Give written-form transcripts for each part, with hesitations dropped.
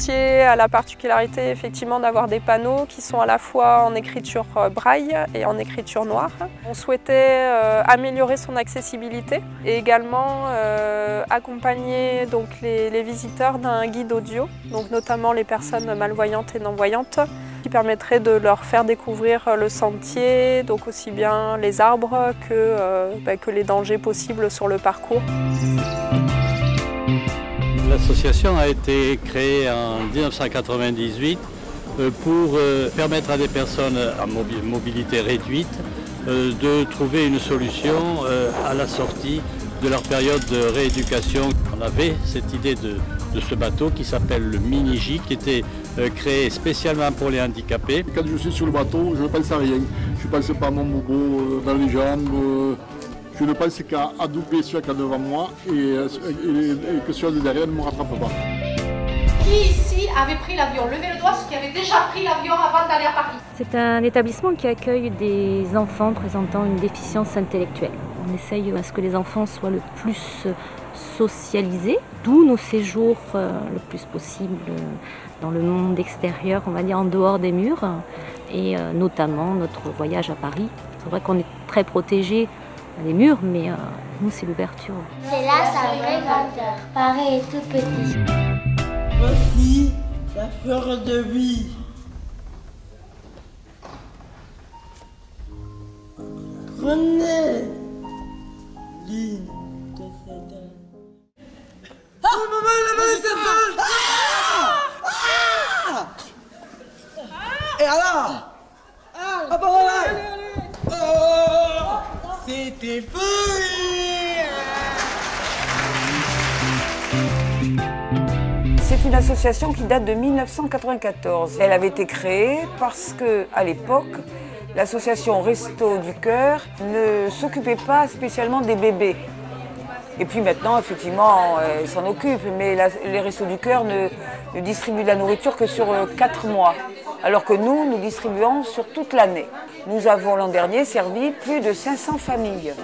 sentier a la particularité effectivement d'avoir des panneaux qui sont à la fois en écriture braille et en écriture noire. On souhaitait améliorer son accessibilité et également accompagner donc, les visiteurs d'un guide audio, donc notamment les personnes malvoyantes et non-voyantes, qui permettrait de leur faire découvrir le sentier, donc aussi bien les arbres que les dangers possibles sur le parcours. L'association a été créée en 1998 pour permettre à des personnes à mobilité réduite de trouver une solution à la sortie de leur période de rééducation. On avait cette idée de ce bateau qui s'appelle le Mini-J, qui était créé spécialement pour les handicapés. Quand je suis sur le bateau, je ne pense à rien. Je ne pense pas à mon bobo dans les jambes. Je ne pense qu'à doubler celui qui est devant moi et que celui de derrière ne me rattrape pas. Qui ici avait pris l'avion? Levez le doigt, ceux qui avaient déjà pris l'avion avant d'aller à Paris. C'est un établissement qui accueille des enfants présentant une déficience intellectuelle. On essaye à ce que les enfants soient le plus socialisés, d'où nos séjours le plus possible dans le monde extérieur, on va dire en dehors des murs, et notamment notre voyage à Paris. C'est vrai qu'on est très protégés des murs, mais nous c'est l'ouverture. C'est là sa vraie grandeur. Paris est tout petit. Voici la fleur de vie. Prenez l'île de cette âme. Oh maman, la main de cette balle. Et alors? Ah bah voilà. Oh, c'était fou. C'est une association qui date de 1994. Elle avait été créée parce qu'à l'époque, l'association Resto du Cœur ne s'occupait pas spécialement des bébés. Et puis maintenant, effectivement, elle s'en occupe, mais les Restos du Cœur ne distribuent de la nourriture que sur 4 mois, alors que nous distribuons sur toute l'année. Nous avons l'an dernier servi plus de 500 familles.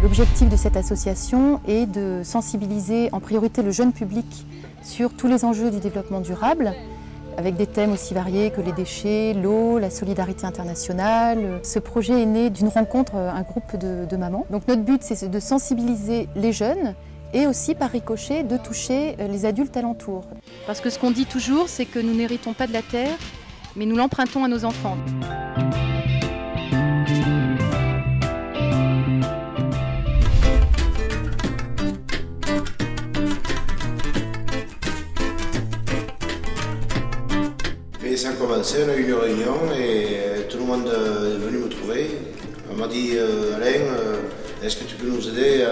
L'objectif de cette association est de sensibiliser en priorité le jeune public sur tous les enjeux du développement durable, avec des thèmes aussi variés que les déchets, l'eau, la solidarité internationale. Ce projet est né d'une rencontre, un groupe de mamans. Donc notre but, c'est de sensibiliser les jeunes et aussi par ricochet de toucher les adultes alentours. Parce que ce qu'on dit toujours, c'est que nous n'héritons pas de la terre, mais nous l'empruntons à nos enfants. Et ça a commencé, on a eu une réunion et tout le monde est venu me trouver. On m'a dit Alain, est-ce que tu peux nous aider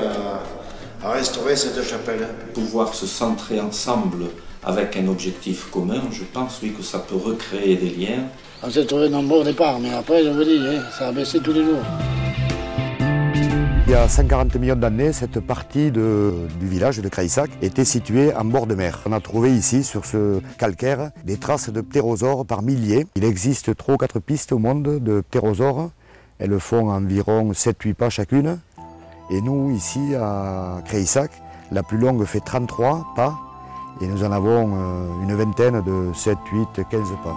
à restaurer cette chapelle? Pouvoir se centrer ensemble avec un objectif commun, je pense oui que ça peut recréer des liens. On s'est trouvé nombreux au départ, mais après je vous dis, ça a baissé tous les jours. Il y a 140 millions d'années, cette partie du village de Craïssac était située en bord de mer. On a trouvé ici, sur ce calcaire, des traces de ptérosaures par milliers. Il existe 3 ou 4 pistes au monde de ptérosaures. Elles font environ 7-8 pas chacune. Et nous, ici, à Craïssac, la plus longue fait 33 pas. Et nous en avons une vingtaine de 7, 8, 15 pas.